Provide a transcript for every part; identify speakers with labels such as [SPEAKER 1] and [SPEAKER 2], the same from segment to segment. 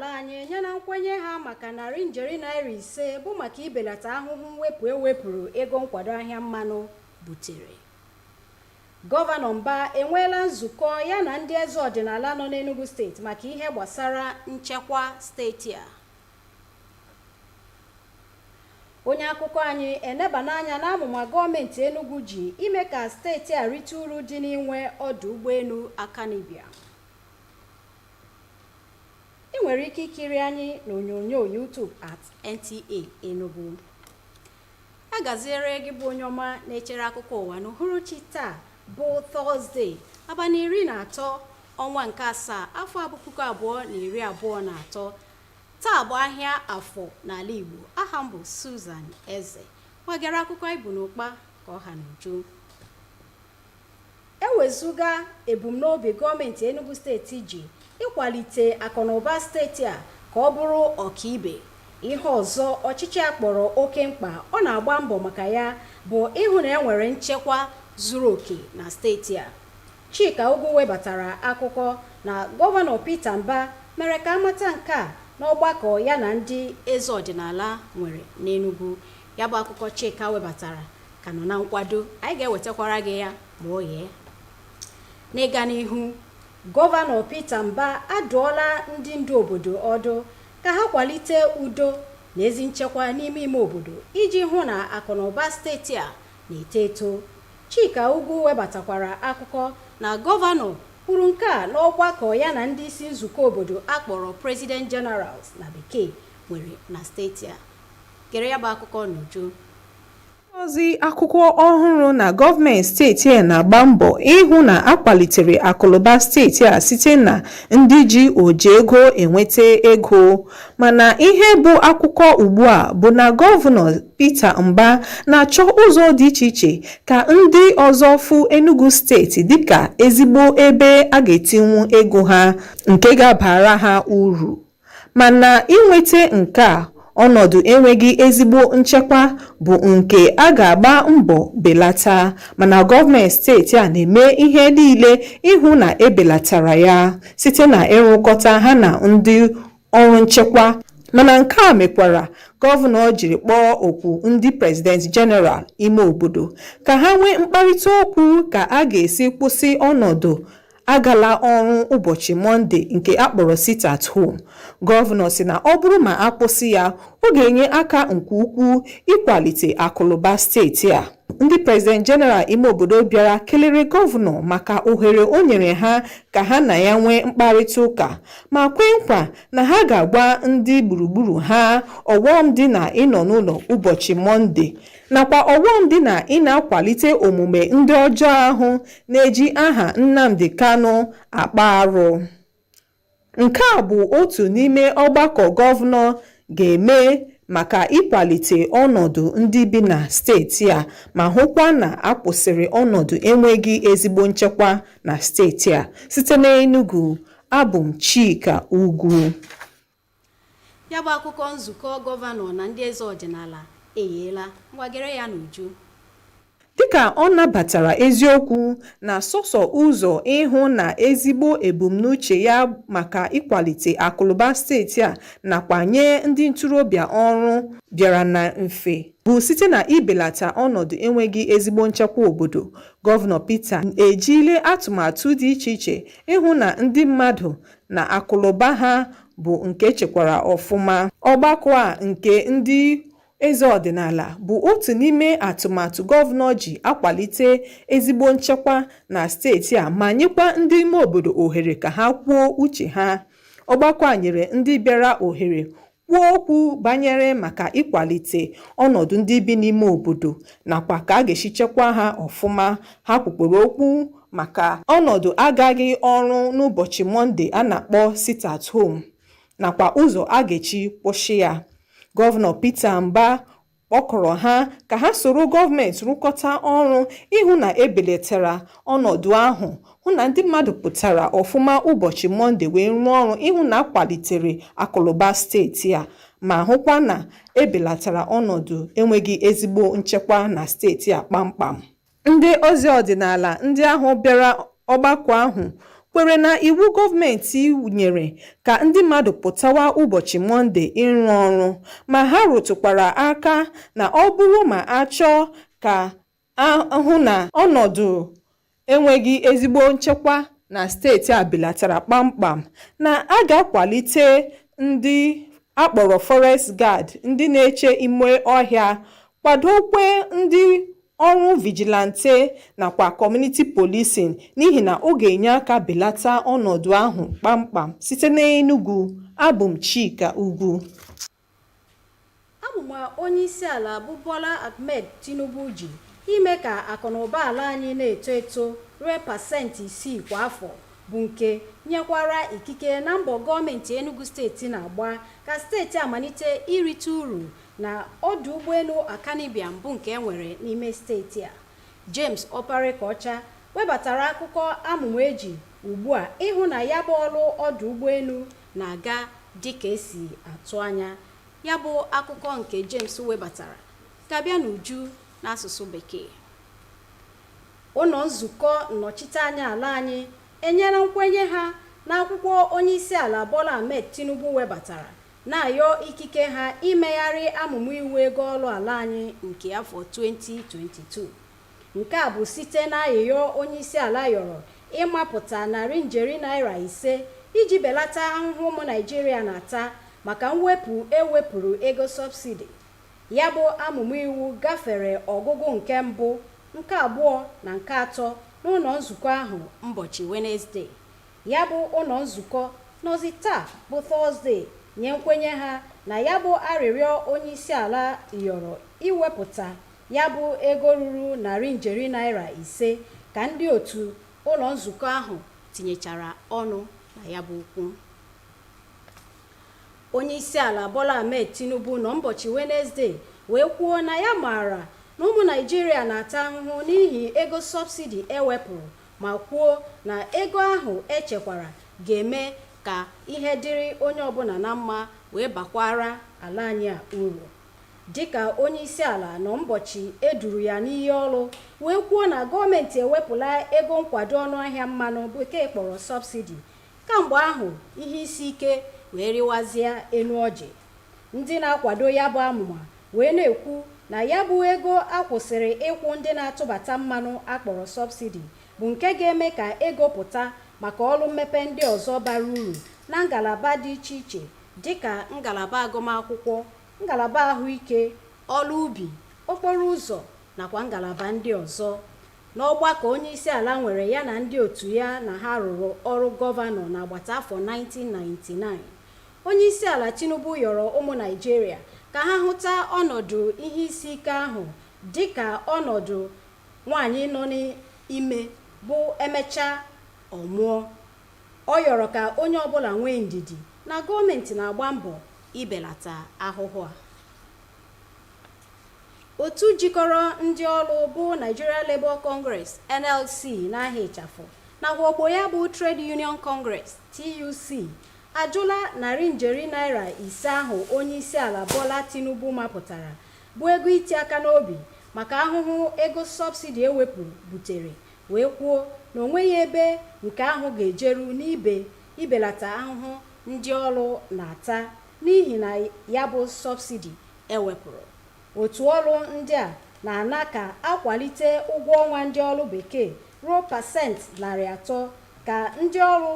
[SPEAKER 1] ala anyị nye na nkwenye ha maka narị njeri naira 5 bụ maka ibelata ahụhụ mwepụ ewepụrụ ego nkwado ahịa mmanụ butere. Gọvanọ Mba enweela nzukọ ya na ndị eze ọdịnala nọ n'Enugu steeti maka ihe gbasara nchekwa steeti a. Onye akụkọ anyị enebana anya n'amụma gọọmenti Enugu ji ime ka steeti a rite uru dị n'inwe ọdụ ụgbọelu Akanibia. Ị nwere ike ikiri anyị n'onyonyo YouTube at NTA ENUGU. A gaziere gị bụ onye ọma na-echere akụkọ ụwa n'uhuruchi taa bụ Thursday, abalị 13 ọnwa nke 7 afọ 2023. Taa bụ ahịa afọ n'ala Igbo. Aha m bụ Susan Eze. Nwagara akụkọ ibu n'ụkpa ka ọha n'uju. Ewezuga ebumnobi gọọmenti Enugu steeti ji ịkwalite akụnụba steeti a ka ọ bụrụ ọkaibe, ihe ọzọ ọchịchị akpọrọ oke mkpa ọ na-agba mbọ maka ya bụ ịhụ na enwere nchekwa zuru oke na steeti a. Chika Ugwu webatara akụkọ na gọvanọ Peter Mba mere ka amata nke a n'ọgbakọ ya na ndị eze ọdịnala nwere n'Enugu. Ya bụ akụkọ Chika webatara ka nọ na nkwado, anyị ga-ewetakwara gị ya ma ọ yee. N'ịga n'ihu, gọvanọ Peter Mba adụọla ndị ndu obodo ọdụ ka ha kwalite udo na ezi nchekwa n'ime ime obodo iji hụ na akụnụba steeti a na-eto eto. Chika Ugwu webatakwara akụkọ na gọvanọ kwuru nke a n'ọgbakọ ya na ndị isi nzukọ obodo akpọrọ President Generals na bekee nwere na steeti a. Gere ya bụ akụkọ n'uju.
[SPEAKER 2] Ozi akụkọ ọhụrụ na gọọmenti steeti a na-agba mbọ ịhụ na akwalitere akụnụba steeti a site na ndị ji oji ego enweta ego, mana ihe bụ akụkọ ugbu a bụ na gọvanọ Peter Mba na-achọ ụzọ dị iche iche ka ndị ọzọ fụ Enugu steeti dịka ezigbo ebe a ga-etinwu ego ha nke ga-abara ha uru, mana inweta nke a ọnọdụ enweghị ezigbo nchekwa bụ nke a ga-agba mbọ belata, mana gọọmenti steeti a na-eme ihe niile ịhụ na ebelatara ya site na ịrụkọta ha na ndị ọrụ nchekwa. Mana nke a mekwara gọvanọ jiri kpọọ okwu ndị President General ime obodo ka ha nwee mkparịta okwu ka a ga-esi kwụsị ọnọdụ agala ọrụ ụbọchị Mọnde nke akpọrọ sit at home. Gọvanọ si na ọ bụrụ ma akwụsị ya, ọ ga-enye aka nke ukwuu ịkwalite akụnụba steeti a. Ndị President General ime obodo bịara kelere gọvanọ maka ohere o nyere ha ka ha na ya nwee mkparịta ụka, ma kwe nkwa na ha ga-agwa ndị gburugburu ha ọghọm dị na ịnọ n'ụlọ ụbọchị Mọnde nakwa ọghọm dị na ị na-akwalite omume ndị ọjọọ ahụ na-eji aha Nnamdi Kanu akpa arụ. Nke a bụ otu n'ime ọgbakọ gọvanọ ga-eme maka ịkwalite ọnọdụ ndị bi na steeti a ma hụkwa na akwụsịrị ọnọdụ enweghị ezigbo nchekwa na steeti a. Site n'Enugu, abụ m Chika Ugwu.
[SPEAKER 1] Ya bụ akụkọ nzukọ gọvanọ na ndị eze ọdịnala eyiela, ngwagere ya n'uju.
[SPEAKER 2] Dịka ọ nabatara eziokwu na sọsọ ụzọ ịhụ na ezigbo ebumnuche ya maka ịkwalite akụnụba steeti a nakwa nye ndị ntorobịa ọrụ bịara na mfe bụ site na ibelata ọnọdụ enweghị ezigbo nchekwa obodo, gọvanọ Peter ejile atụmatụ dị iche iche ịhụ na ndị mmadụ na akụnụba ha bụ nke chekwara ọfụma. Ọgbakọ a nke ndị eze ọdịnala bụ otu n'ime atụmatụ gọvanọ ji akwalite ezigbo nchekwa na steeti a ma nyekwa ndị ime obodo ohere ka ha kwuo uche ha. Ọgbakọ a nyere ndị bịara ohere kwuo okwu banyere maka ịkwalite ọnọdụ ndị bi n'ime obodo nakwa ka a ga-esi chekwa ha ọfụma. Ha kwukwara okwu maka ọnọdụ agaghị ọrụ n'ụbọchị Mọnde a na-akpọ sit at home nakwa ụzọ a ga-echi kwụsị ya. Gọvanọ Peter Mba kpọkọrọ ha ka ha soro gọọmenti rụkọta ọrụ ịhụ na ebelatara ọnọdụ ahụ, hụ na ndị mmadụ pụtara ọfụma ụbọchị Mọnde wee rụọ ọrụ ịhụ na akwalitere akụnụba steeti a ma hụkwa na ebelatara ọnọdụ enweghị ezigbo nchekwa na steeti a kpamkpam. Ndị ozi ọdịnala ndị ahụ bịara ọgbakọ ahụ kwere na iwu gọọmenti nyere ka ndị mmadụ pụtawa ụbọchị Mọnde ịrụ ọrụ, ma ha rụtụkwara aka na ọ bụrụ ma a chọọ ka ahụ na ọnọdụ enweghị ezigbo nchekwa na steeti a belatara kpamkpam, na a ga-akwalite ndị akpọrọ forest guard, ndị na-eche ime ọhịa, kwadokwe ndị ọrụ vigilante nakwa community policing, n'ihi na ọ ga-enye aka belata ọnọdụ ahụ kpamkpam. Site n'Enugu, abụ m Chika Ugwu.
[SPEAKER 1] Amụma onyeisiala bụ Bola Ahmed Tinubu ji ime ka akụnụba ala anyị na-eto eto ruo pasentị 6 kwa afọ bụ nke nyekwara ikike na mbọ gọọmenti Enugu steeti na-agba ka steeti amalite irite uru na ọdụ ụgbọelu Akanibiam bụ nke enwere n'ime steeti a. James Oparikocha webatara akụkọ amụma eji ugbu a ịhụ na ya bụ ọrụ ọdụ ụgbọelu na-aga dịka esi atụ anya. Ya bụ akụkọ nke James webatara ga-abịa n'uju n'asụsụ Bekee. Ụlọ nzukọ nnọchiteanya ala anyị enyela nkwenye ha n'akwụkwọ onyeisiala Bola Ahmed Tinubu webatara na-ayọ ikike ha imegharị amụma iwu ego ọrụ ala anyị nke afọ 2022. Nke a bụ site n'ayịyọ onyeisiala yọrọ ịmapụta $500 iji belata ahụhụ ụmụ Naịjirịa na-ata maka mwepụ ewepụrụ ego sọbsidi. Ya bụ amụma iwu gafere ọgụgụ nke mbụ, nke abụọ na nke atọ n'ụlọ nzukọ ahụ ụbọchị Wenesde. Ya bụ ụlọ nzukọ nọzi taa bụ Tọzdee nye nkwenye ha na ya bụ arịrịọ onyeisiala yọrọ iwepụta ya bụ ego ruru $500 ka ndị otu ụlọ nzukọ ahụ tinyechara ọnụ na ya bụ okwu. Onyeisiala Bola Ahmed Tinubu n'ụbọchị Wenesde wee kwuo na ya maara na ụmụ Naịjirịa na-ata ahụhụ n'ihi ego sọbsidi ewepụrụ, ma kwuo na ego ahụ echekwara ga-eme ka ihe dịrị onye ọbụla na mma wee bakwara ala anyị a uru. Dịka onyeisiala n'ụbọchị eduru ya n'ihe ọrụ wee kwuo na gọọmenti ewepụla ego nkwado ọnụahịa mmanụ bekee kpọrọ sọbsidi. Kamgbe ahụ ihe isi ike wee rịwazie enu ọjị. Ndị na-akwado ya bụ amụma wee na-ekwu na ya bụ ego akwụsịrị ịkwụ ndị na-atụbata mmanụ akpọrọ sọbsidi bụ nke ga-eme ka ego pụta maka ọrụ mmepe ndị ọzọ bara uru na ngalaba dị iche iche dịka ngalaba agụmakwụkwọ, ngalaba ahụike, ọrụ ubi, okporo ụzọ nakwa ngalaba ndị ọzọ. N'ọgbakọ onyeisiala nwere ya na ndị otu ya na ha rụrụ ọrụ gọvanọ n'agbata afọ 1999, onyeisiala Tinubu yọrọ ụmụ Naịjirịa ka ha hụta ọnọdụ ihe isi ike ahụ dịka ọnọdụ nwaanyị nọ n'ime bụ emechaa ọmụọ. Ọ yọrọ ka onye ọbụla nwee ndidi na gọọmenti na-agba mbọ ibelata ahụhụ a. Otu jikọrọ ndị ọrụ bụ Nigeria Labour Congress NLC n'aha ịchafụ nakwa ogbo ya bụ Trade Union Congress TUC ajụla $500 ahụ onyeisiala Bola Tinubu mapụtara bụ ego iti aka n'obi maka ahụhụ ego sọbsidi ewepụrụ butere, wee kwuo na onweghị ebe nke ahụ ga-ejeru n'ibe ibelata ahụhụ ndị ọrụ na-ata n'ihi na ya bụ sọbsidi ewepụrụ. Otu ọrụ ndị a na-ana ka akwalite ụgwọ ọnwa ndị ọrụ bekee ruo pasentị 300 ka ndị ọrụ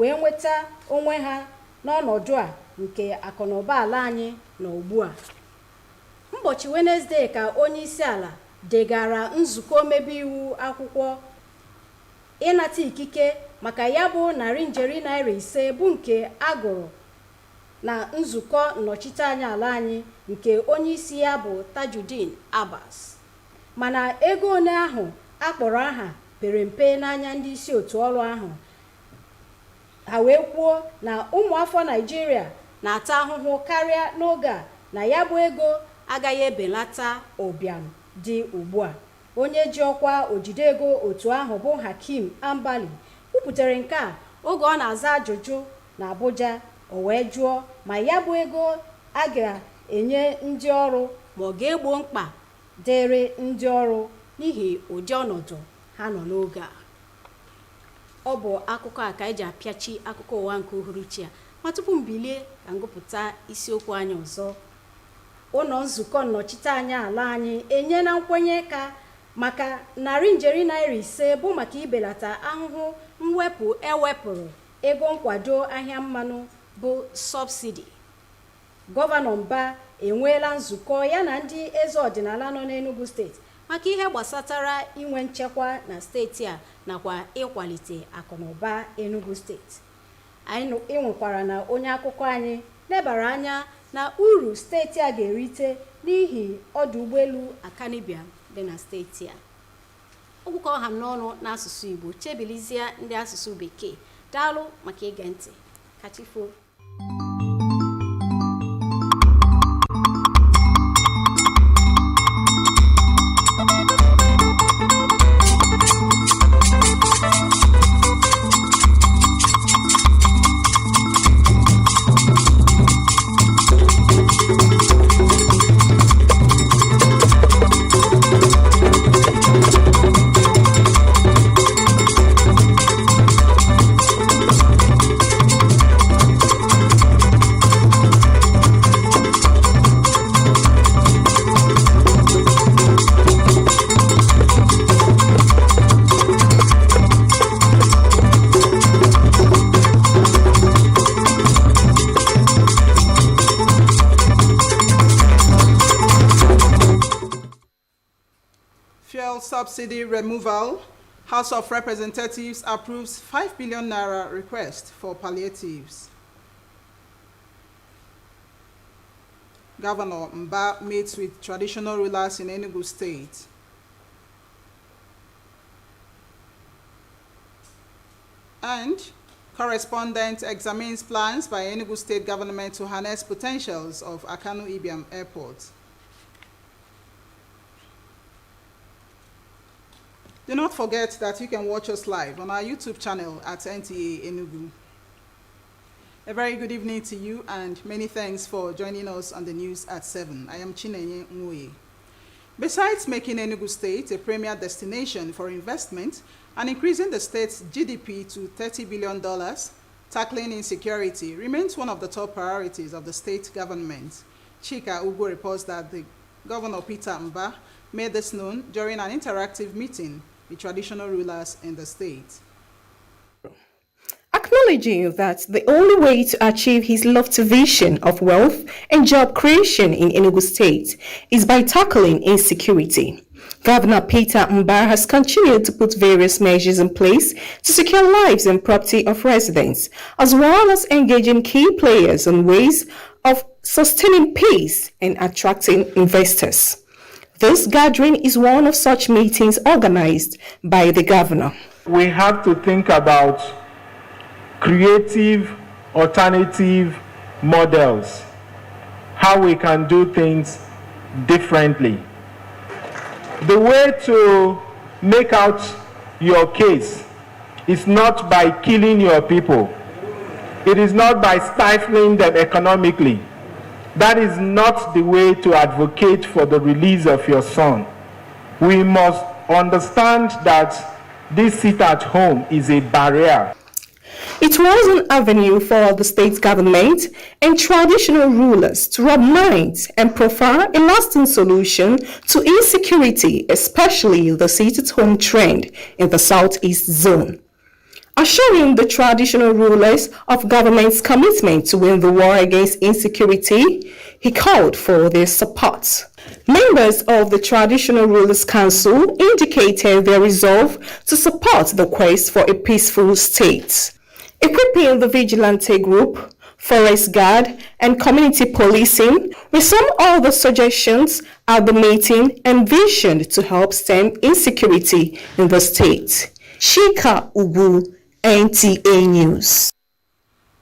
[SPEAKER 1] wee nweta onwe ha n'ọnọdụ a nke akụnụba ala anyị na ugbu a. Ụbọchị Wenesde ka onyeisiala degara nzukọ omebe iwu akwụkwọ ịnata ikike maka ya bụ $500 bụ nke agụrụ na nzukọ nnọchiteanya ala anyị nke onyeisi ya bụ Tajudeen Abbas. Mana ego one ahụ akpọrọ aha pere mpe n'anya ndị isi otu ọrụ ahụ. Ha wee kwuo na ụmụafọ Naịjirịa na-ata ahụhụ karịa n'oge a na ya bụ ego agaghị ebelata ụbịam dị ugbu a. Onye ji ọkwa ojide ego otu ahụ bụ Hakim Ambali kwupụtara nke a oge ọ na-aza ajụjụ na Abuja. O wee jụọ ma ya bụ ego a ga-enye ndị ọrụ ma ọ ga-egbo mkpa dịrị ndị ọrụ n'ihi ụdị ọnọdụ ha nọ n'oge a. ọ bụ akụkọ a ka eji apịachi akụkọ ụwa nke uhuruchi a ma tupu m bilie ka ngụpụta isiokwu anyị ọzọ. Ụlọ nzukọ nnọchiteanya ala anyị enyela nkwenye ka maka narị njeri naira 5 bụ maka ibelata ahụhụ mwepụ ewepụrụ ego nkwado ahịa mmanụ bụ sọbsidi. Gọvanọ Mba enweela nzukọ ya na ndị eze ọdịnala nọ n'Enugu steeti maka ihe gbasatara inwe nchekwa na steeti a nakwa ịkwalite akụnụba Enugu steeti. Anyị enwekwara na onye akụkọ anyị lebara anya na uru steeti a ga-erite n'ihi ọdụ ụgbọelu Akanibia dị na steeti a. Okwu ka ọha m n'ọnụ n'asụsụ Igbo chebilizie ndị asụsụ Bekee. Daalụ maka ige ntị. Kachifo.
[SPEAKER 3] Fuel subsidy removal. House of Representatives approves 5 billion naira request for palliatives. Governor Mba meets with traditional rulers in Enugu State. And correspondent examines plans by Enugu State government to harness potentials of Akanu Ibiam Airport. Do not forget that you can watch us live on our YouTube channel at NTA ENUGU. A very good evening to you and many thanks for joining us on the news at 7. I am Chinenye Nwoye. Besides making Enugu State a premier destination for investment and increasing the state's GDP to $30 billion, tackling insecurity remains one of the top priorities of the state government. Chika Ugu reports that the Governor Peter Mba made this known during an interactive meeting with traditional rulers in the state.
[SPEAKER 2] Acknowledging that the only way to achieve his lofty vision of wealth and job creation in Enugu State is by tackling insecurity, Governor Peter Mba has continued to put various measures in place to secure lives and property of residents, as well as engaging key players on ways of sustaining peace and attracting investors. This gathering is one of such meetings organized by the governor.
[SPEAKER 4] We have to think about creative, alternative models, how we can do things differently. The way to make out your case is not by killing your people. It is not by stifling them economically. That is not the way to advocate for the release of your son. We must understand that this sit at home is a barrier.
[SPEAKER 2] It was an avenue for the state government and traditional rulers to rub minds and profile a lasting solution to insecurity, especially the sit-at-home trend in the southeast zone. Assuring the traditional rulers of government's commitment to win the war against insecurity, he called for their support. Members of the Traditional Rulers Council indicated their resolve to support the quest for a peaceful state. Equipping the vigilante group, forest guard, and community policing were some of the suggestions at the meeting envisioned to help stem insecurity in the state. Chika Ugu, NTA News.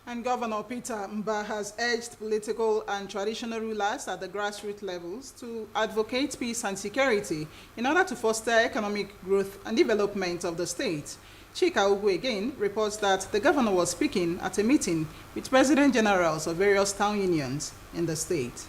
[SPEAKER 3] And Governor Peter Mba has urged political and traditional rulers at the grassroots levels to advocate peace and security in order to foster economic growth and development of the state. Chika Ugu again reports that the governor was speaking at a meeting with president generals of various town unions in the state.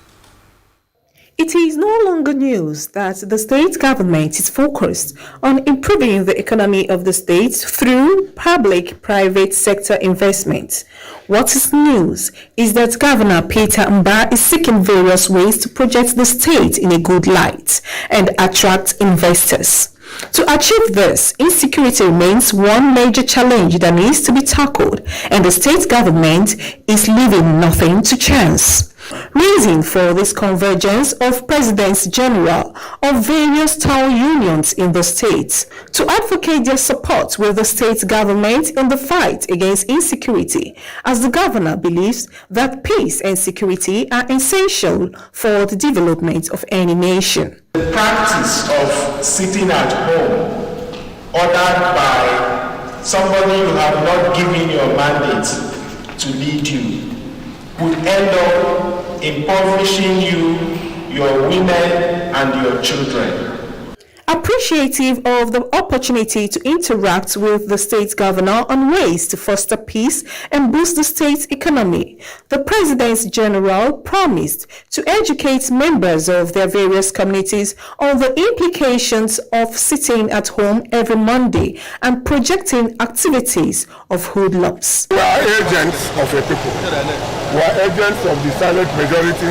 [SPEAKER 2] It is no longer news that the state government is focused on improving the economy of the state through public-private sector investment. What is news is that Governor Peter Mba is seeking various ways to project the state in a good light and attract investors. To achieve this, insecurity remains one major challenge that needs to be tackled, and the state government is leaving nothing to chance. Reason for this convergence of presidents general of various town unions in the state to advocate their support with the state government in the fight against insecurity, as the governor believes that peace and security are essential for the development of any nation.
[SPEAKER 4] The practice of sitting at home, ordered by somebody you have not given your mandate to lead you, would end up impoverishing you, your women, and your children.
[SPEAKER 2] Appreciative of the opportunity to interact with the state governor on ways to foster peace and boost the state's economy, the President General promised to educate members of their various communities on the implications of sitting at home every Monday and projecting activities of hoodlums.
[SPEAKER 5] We are agents of a people. We are agents of the silent majority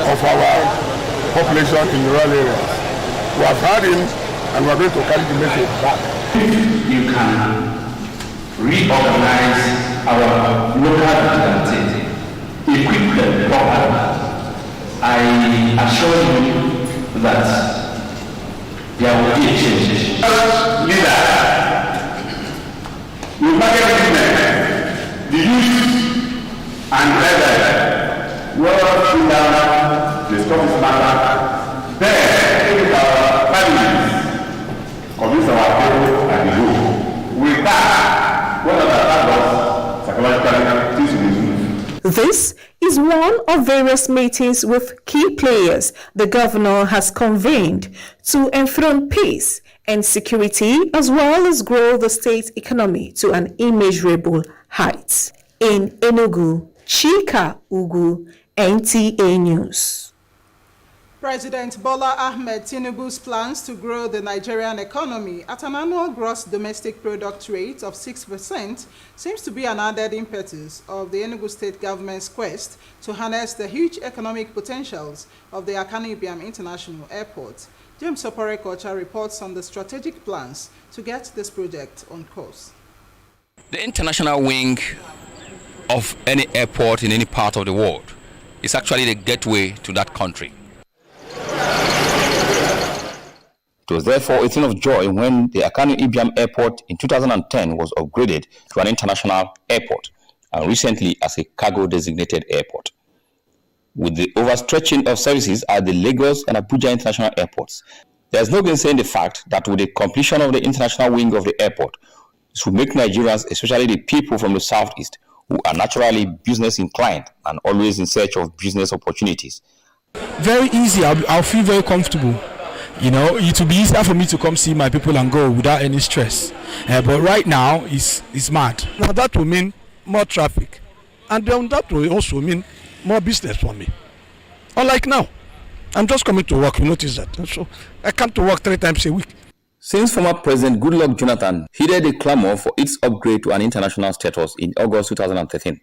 [SPEAKER 5] of our population in rural areas. We have heard him and we are going to carry the message back.
[SPEAKER 6] If you can reorganize our local vigilante, equip them properly, I assure you that there will be a change. Leader, you market business, the youth and brethren, well sit down, discuss this matter, then take our families, convince our people and the group. With that, what other psychologically things will be moved.
[SPEAKER 2] This is one of various meetings with key players the governor has convened to enthrone peace and security as well as grow the state's economy to an immeasurable height. In Enugu, Chika Ugu, NTA News.
[SPEAKER 3] President Bola Ahmed Tinubu's plans to grow the Nigerian economy at an annual gross domestic product rate of 6% seems to be an added impetus of the Enugu state government's quest to harness the huge economic potentials of the Akanu Ibiam International Airport. James Oporekocha reports on the strategic plans to get this project on course.
[SPEAKER 7] The international wing of any airport in any part of the world is actually the gateway to that country. It was therefore a thing of joy when the Akanu Ibiam Airport in 2010 was upgraded to an international airport and recently as a cargo-designated airport. With the overstretching of services at the Lagos and Abuja international airports, there is no gainsaying the fact that with the completion of the international wing of the airport, this will make Nigerians, especially the people from the southeast, who are naturally business inclined and always in search of business opportunities.
[SPEAKER 8] Very easy. I'll feel very comfortable. You know, it will be easier for me to come see my people and go without any stress. But right now, it's mad. Now that will mean more traffic, and then that will also mean more business for me. Unlike now, I'm just coming to work. You notice that? So I come to work 3 times a week.
[SPEAKER 7] Since former President Goodluck Jonathan heeded a clamor for its upgrade to an international status in August 2013,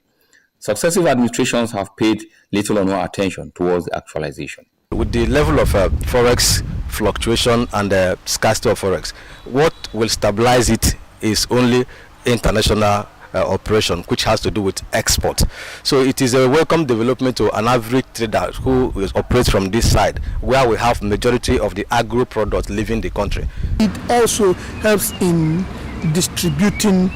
[SPEAKER 7] successive administrations have paid little or no attention towards the actualization.
[SPEAKER 9] With the level of forex fluctuation and the scarcity of forex, what will stabilize it is only international operation, which has to do with export. So it is a welcome development to an average trader who operates from this side, where we have majority of the agro products leaving the country.
[SPEAKER 5] It also helps in distributing,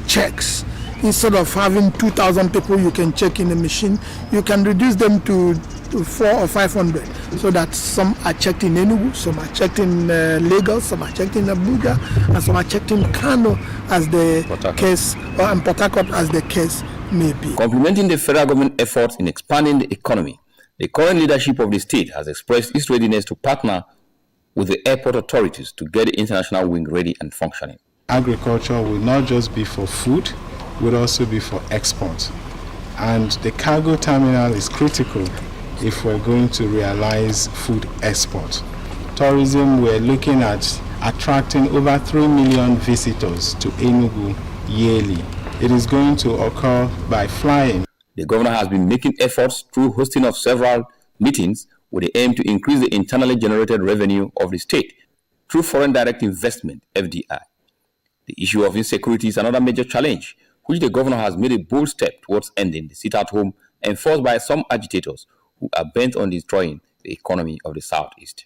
[SPEAKER 5] checks. Instead of having 2,000 people you can check in a machine, you can reduce them to 400 or 500, so that some are checked in Enugu, some are checked in Lagos, some are checked in Abuja, and some are checked in Kano as the case, or in Port Harcourt as the case may be.
[SPEAKER 7] Complementing the federal government efforts in expanding the economy, the current leadership of the state has expressed its readiness to partner with the airport authorities to get the international wing ready and functioning.
[SPEAKER 10] Agriculture will not just be for food, will also be for export. And the cargo terminal is critical if we're going to realize food export. Tourism, we're looking at attracting over 3 million visitors to Enugu yearly. It is going to occur by flying.
[SPEAKER 7] The governor has been making efforts through hosting of several meetings with the aim to increase the internally generated revenue of the state through foreign direct investment, FDI. The issue of insecurity is another major challenge, which the governor has made a bold step towards ending the sit-at-home enforced by some agitators who are bent on destroying the economy of the Southeast.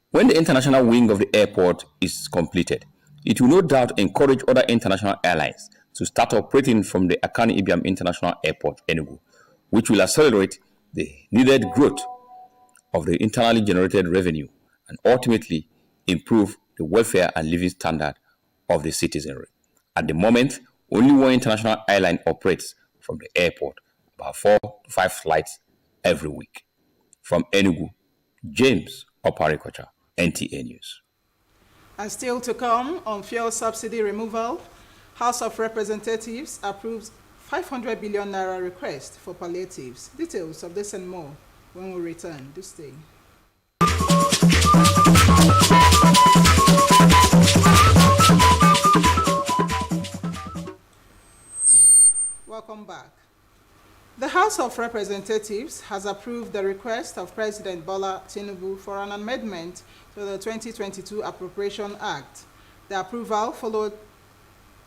[SPEAKER 7] When the international wing of the airport is completed, it will no doubt encourage other international airlines to start operating from the Akani Ibiam International Airport, Enugu, which will accelerate the needed growth of the internally generated revenue and ultimately improve the welfare and living standard of the citizenry. At the moment, only one international airline operates from the airport, about 4 to 5 flights every week. From Enugu, James Oparikocha, NTA News.
[SPEAKER 3] And still to come on fuel subsidy removal, House of Representatives approves 500 billion naira request for palliatives. Details of this and more when we return. Do stay. Welcome back. The House of Representatives has approved the request of President Bola Tinubu for an amendment to the 2022 Appropriation Act. The approval followed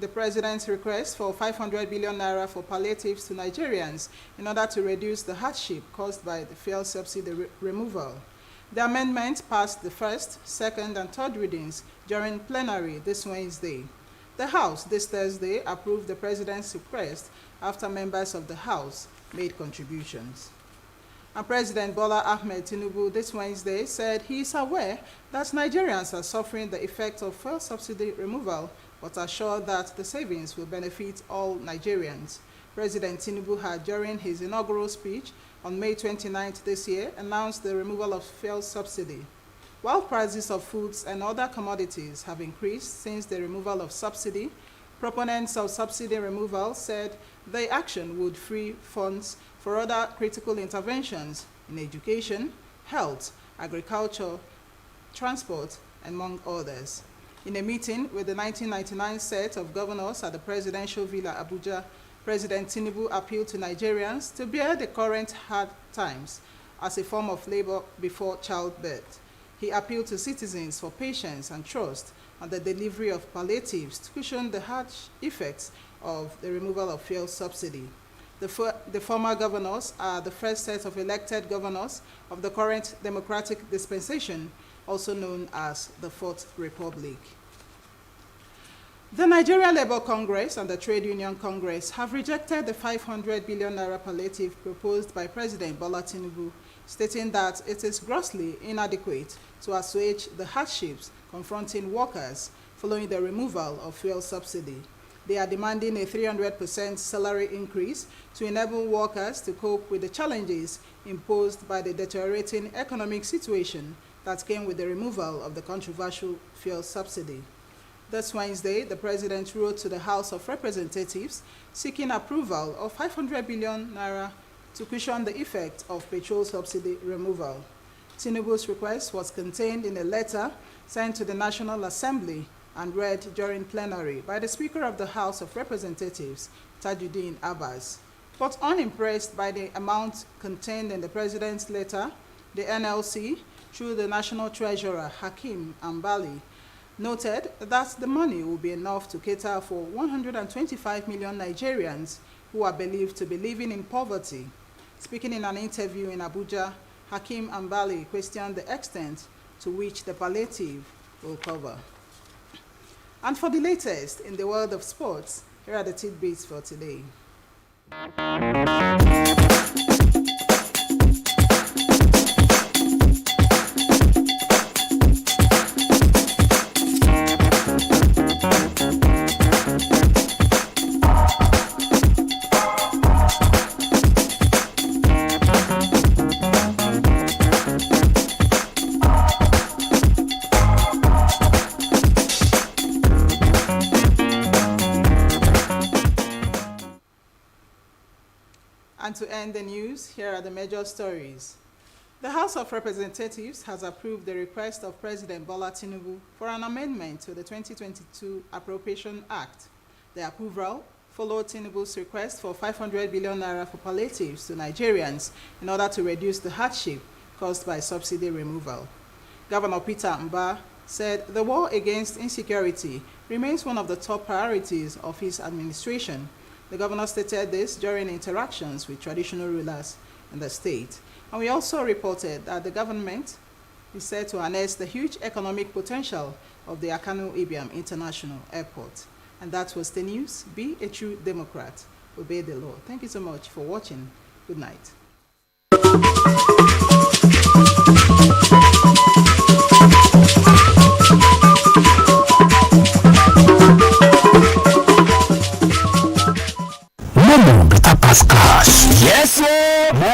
[SPEAKER 3] the President's request for 500 billion naira for palliatives to Nigerians in order to reduce the hardship caused by the fuel subsidy removal. The amendment passed the first, second, and third readings during plenary this Wednesday. The House this Thursday approved the President's request after members of the House made contributions. And President Bola Ahmed Tinubu this Wednesday said he is aware that Nigerians are suffering the effect of fuel subsidy removal, but assured that the savings will benefit all Nigerians. President Tinubu had, during his inaugural speech on May 29th this year, announced the removal of fuel subsidy. While prices of foods and other commodities have increased since the removal of subsidy, proponents of subsidy removal said the action would free funds for other critical interventions in education, health, agriculture, transport, among others. In a meeting with the 1999 set of governors at the Presidential Villa, Abuja, President Tinubu appealed to Nigerians to bear the current hard times as a form of labor before childbirth. He appealed to citizens for patience and trust on the delivery of palliatives to cushion the harsh effects of the removal of fuel subsidy. The former governors are the first set of elected governors of the current democratic dispensation, also known as the Fourth Republic. The Nigeria Labour Congress and the Trade Union Congress have rejected the 500 billion naira palliative proposed by President Bola Tinubu, stating that it is grossly inadequate to assuage the hardships confronting workers following the removal of fuel subsidy. They are demanding a 300% salary increase to enable workers to cope with the challenges imposed by the deteriorating economic situation that came with the removal of the controversial fuel subsidy. This Wednesday, the President wrote to the House of Representatives seeking approval of 500 billion naira to cushion the effect of petrol subsidy removal. Tinubu's request was contained in a letter sent to the National Assembly and read during plenary by the Speaker of the House of Representatives, Tajuddin Abbas. But unimpressed by the amount contained in the President's letter, the NLC, through the National Treasurer, Hakeem Ambali, noted that the money will be enough to cater for 125 million Nigerians who are believed to be living in poverty. Speaking in an interview in Abuja, Hakeem Ambali questioned the extent to which the palliative will cover. And for the latest in the world of sports, here are the tidbits for today. And to end the news, here are the major stories. The House of Representatives has approved the request of President Bola Tinubu for an amendment to the 2022 Appropriation Act. The approval followed Tinubu's request for 500 billion naira for palliatives to Nigerians in order to reduce the hardship caused by subsidy removal. Governor Peter Mba said the war against insecurity remains one of the top priorities of his administration. The governor stated this during interactions with traditional rulers in the state. And we also reported that the government is set to harness the huge economic potential of the Akanu Ibiam International Airport. And that was the news. Be a true Democrat. Obey the law. Thank you so much for watching. Good night.